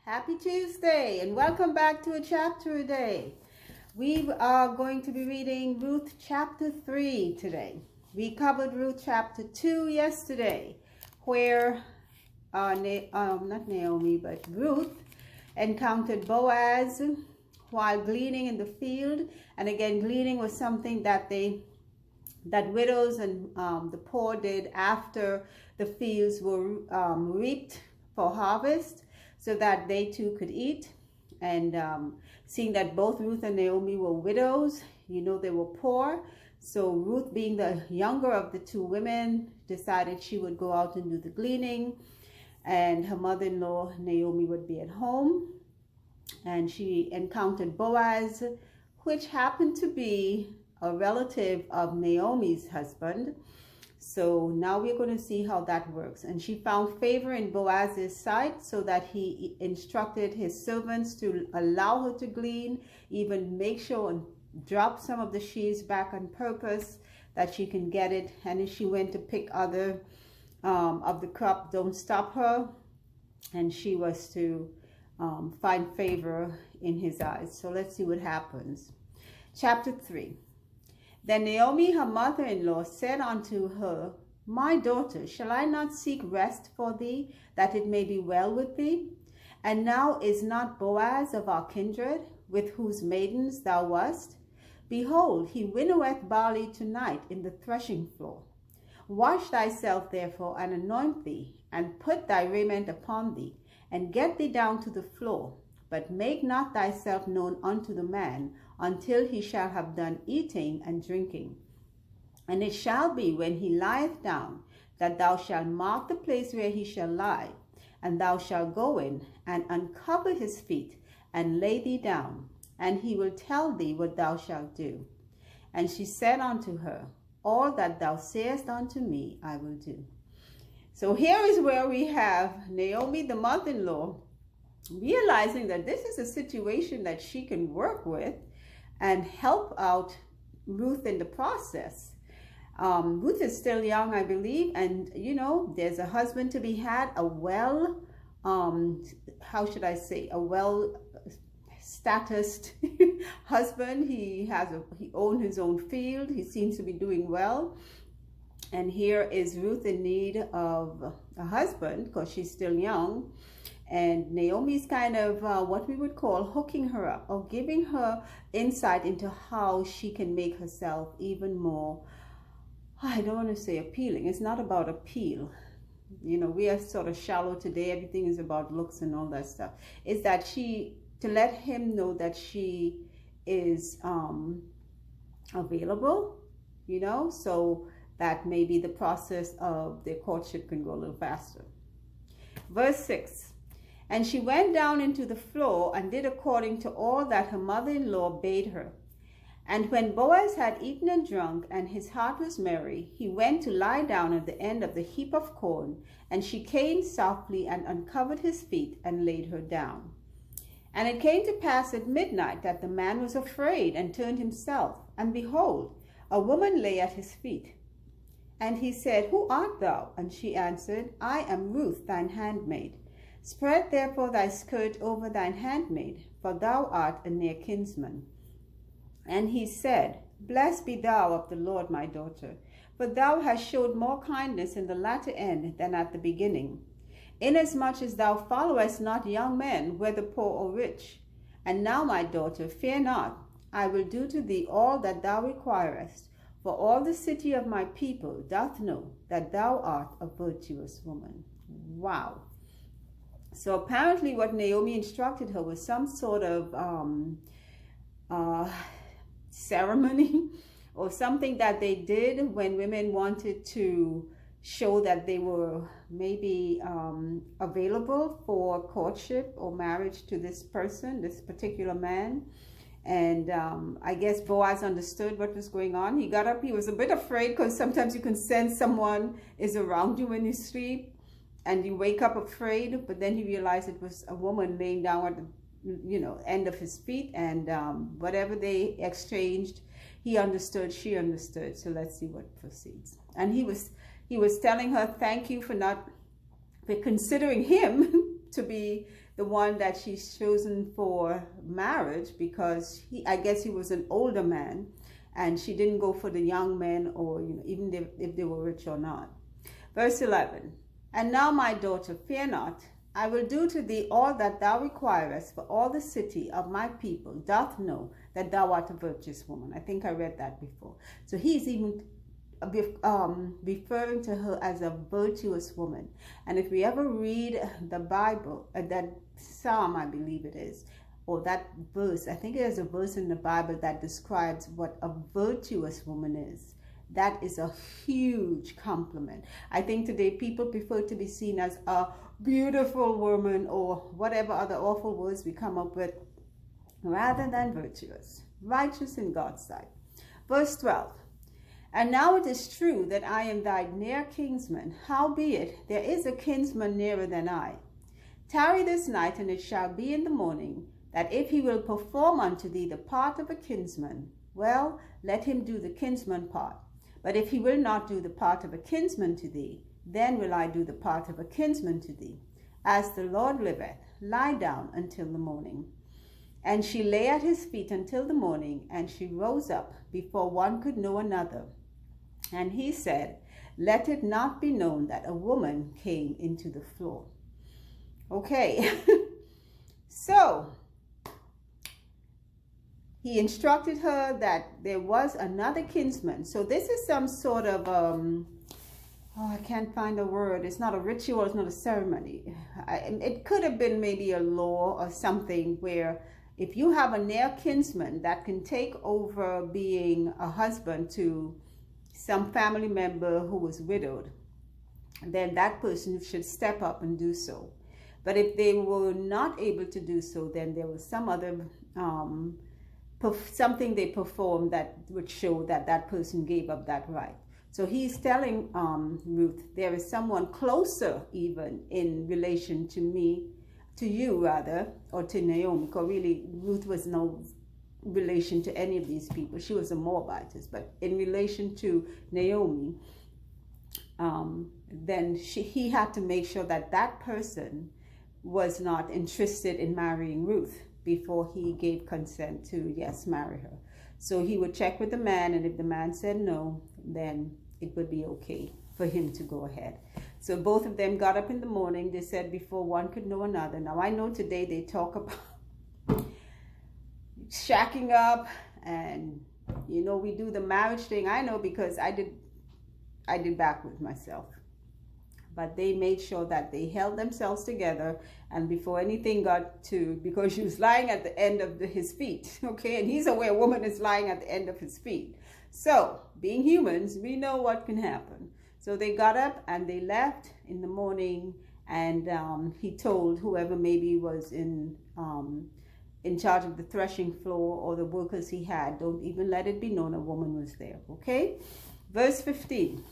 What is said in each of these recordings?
Happy Tuesday and welcome back to a chapter a day. We are going to be reading Ruth chapter 3 today. We covered Ruth chapter 2 yesterday, where not Naomi, but Ruth encountered Boaz while gleaning in the field. And again, gleaning was something that widows and the poor did after the fields were reaped for harvest, so that they too could eat. And seeing that both Ruth and Naomi were widows, they were poor. So Ruth, being the younger of the two women, decided she would go out and do the gleaning, and her mother-in-law Naomi would be at home. And she encountered Boaz, which happened to be a relative of Naomi's husband. So now we're going to see how that works. And she found favor in Boaz's sight, so that he instructed his servants to allow her to glean, even make sure and drop some of the sheaves back on purpose that she can get it. And if she went to pick other of the crop, don't stop her. And she was to find favor in his eyes. So let's see what happens. Chapter 3. Then Naomi, her mother-in-law, said unto her, My daughter, shall I not seek rest for thee, that it may be well with thee? And now is not Boaz of our kindred, with whose maidens thou wast? Behold, he winnoweth barley tonight in the threshing floor. Wash thyself therefore, and anoint thee, and put thy raiment upon thee, and get thee down to the floor. But make not thyself known unto the man, until he shall have done eating and drinking. And it shall be, when he lieth down, that thou shalt mark the place where he shall lie, and thou shalt go in, and uncover his feet, and lay thee down, and he will tell thee what thou shalt do. And she said unto her, All that thou sayest unto me I will do. So here is where we have Naomi, the mother-in-law, realizing that this is a situation that she can work with and help out Ruth in the process. Ruth is still young, I believe, and there's a husband to be had, a well statused husband. He owns his own field. He seems to be doing well. And here is Ruth in need of a husband because she's still young. And Naomi's kind of what we would call hooking her up, or giving her insight into how she can make herself even more, I don't want to say appealing. It's not about appeal. We are sort of shallow today. Everything is about looks and all that stuff. It's that to let him know that she is available, so that maybe the process of their courtship can go a little faster. Verse 6. And she went down into the floor and did according to all that her mother-in-law bade her. And when Boaz had eaten and drunk, and his heart was merry, he went to lie down at the end of the heap of corn. And she came softly and uncovered his feet and laid her down. And it came to pass at midnight that the man was afraid and turned himself. And behold, a woman lay at his feet. And he said, Who art thou? And she answered, I am Ruth, thine handmaid. Spread therefore thy skirt over thine handmaid, for thou art a near kinsman. And he said, Blessed be thou of the Lord, my daughter, for thou hast showed more kindness in the latter end than at the beginning, inasmuch as thou followest not young men, whether poor or rich. And now, my daughter, fear not, I will do to thee all that thou requirest, for all the city of my people doth know that thou art a virtuous woman. Wow. So apparently what Naomi instructed her was some sort of ceremony or something that they did when women wanted to show that they were maybe available for courtship or marriage to this person, this particular man. And I guess Boaz understood what was going on. He got up. He was a bit afraid, because sometimes you can sense someone is around you when you sleep and you wake up afraid. But then he realized it was a woman laying down at the end of his feet. And whatever they exchanged, he understood, she understood. So let's see what proceeds. And he was telling her, thank you for considering him to be the one that she's chosen for marriage, because I guess he was an older man, and she didn't go for the young men, or even if they were rich or not. Verse 11, and now, my daughter, fear not. I will do to thee all that thou requirest, for all the city of my people doth know that thou art a virtuous woman. I think I read that before. So he's even referring to her as a virtuous woman. And if we ever read the Bible, that psalm, I believe it is, or that verse, I think there's a verse in the Bible that describes what a virtuous woman is. That is a huge compliment. I think today people prefer to be seen as a beautiful woman, or whatever other awful words we come up with, rather than virtuous, righteous in God's sight. Verse 12, and now it is true that I am thy near kinsman, howbeit there is a kinsman nearer than I. Tarry this night, and it shall be in the morning, that if he will perform unto thee the part of a kinsman, well, let him do the kinsman part. But if he will not do the part of a kinsman to thee, then will I do the part of a kinsman to thee. As the Lord liveth, lie down until the morning. And she lay at his feet until the morning, and she rose up before one could know another. And he said, let it not be known that a woman came into the floor. Okay, so he instructed her that there was another kinsman. So this is some sort of, I can't find a word. It's not a ritual, it's not a ceremony. It could have been maybe a law or something where if you have a near kinsman that can take over being a husband to some family member who was widowed, then that person should step up and do so. But if they were not able to do so, then there was some other something they performed that would show that that person gave up that right. So he's telling Ruth, there is someone closer even in relation to me, to you rather, or to Naomi, because really Ruth was no relation to any of these people. She was a Moabitess, but in relation to Naomi, then he had to make sure that that person was not interested in marrying Ruth before he gave consent to, yes, marry her. So he would check with the man, and if the man said no, then it would be okay for him to go ahead. So both of them got up in the morning. They said before one could know another. Now I know today they talk about shacking up, and we do the marriage thing. I know because I did back with myself. But they made sure that they held themselves together, and before anything got to, because she was lying at the end of his feet, okay? And he's aware a woman is lying at the end of his feet. So, being humans, we know what can happen. So they got up and they left in the morning, and he told whoever maybe was in charge of the threshing floor or the workers he had, don't even let it be known a woman was there, okay? Verse 15.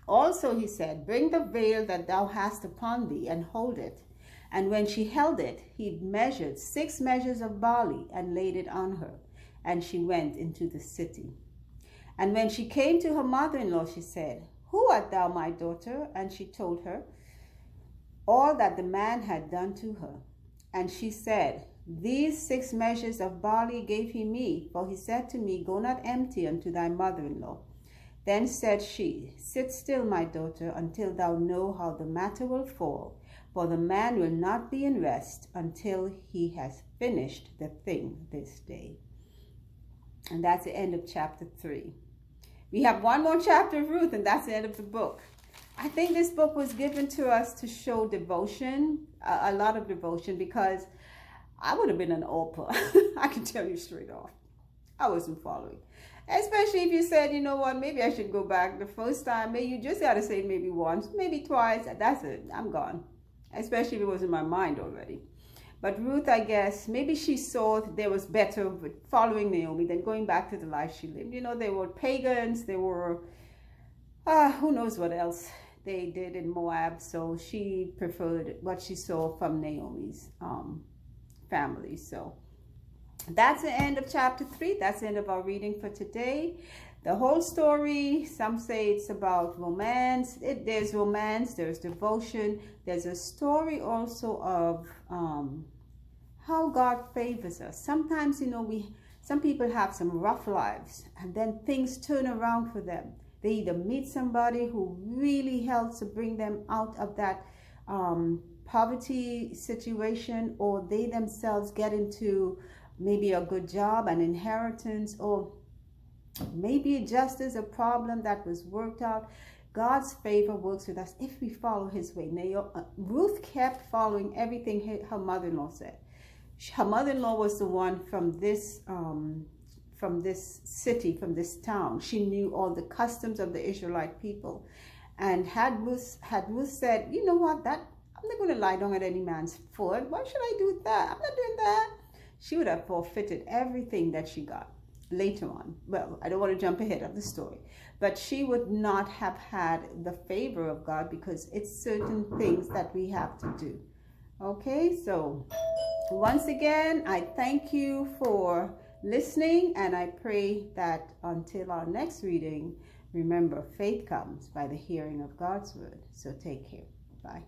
Also he said, bring the veil that thou hast upon thee, and hold it. And when she held it, he measured 6 measures of barley, and laid it on her. And she went into the city. And when she came to her mother-in-law, she said, who art thou, my daughter? And she told her all that the man had done to her. And she said, these 6 measures of barley gave he me, for he said to me, go not empty unto thy mother-in-law. Then said she, sit still, my daughter, until thou know how the matter will fall, for the man will not be in rest until he has finished the thing this day. And that's the end of chapter 3. We have one more chapter of Ruth, and that's the end of the book. I think this book was given to us to show devotion, a lot of devotion, because I would have been an Oprah. I can tell you straight off. I wasn't following. Especially if you said, you know what, maybe I should go back the first time. Maybe you just got to say maybe once, maybe twice. That's it. I'm gone. Especially if it was in my mind already. But Ruth, I guess, maybe she saw that there was better with following Naomi than going back to the life she lived. They were pagans. They were, who knows what else they did in Moab. So she preferred what she saw from Naomi's family. So that's the end of chapter 3. That's the end of our reading for today. The whole story, some say it's about romance. There's romance, there's devotion. There's a story also of how God favors us. Sometimes, some people have some rough lives, and then things turn around for them. They either meet somebody who really helps to bring them out of that poverty situation, or they themselves get into maybe a good job, an inheritance, or maybe just as a problem that was worked out. God's favor works with us if we follow his way. Ruth kept following everything her mother-in-law said. Her mother-in-law was the one from this city, from this town. She knew all the customs of the Israelite people. And had Ruth said, you know what, I'm not going to lie down at any man's foot. Why should I do that? I'm not doing that. She would have forfeited everything that she got later on. Well, I don't want to jump ahead of the story, but she would not have had the favor of God, because it's certain things that we have to do. Okay, so once again, I thank you for listening, and I pray that until our next reading, remember, faith comes by the hearing of God's word. So take care. Bye.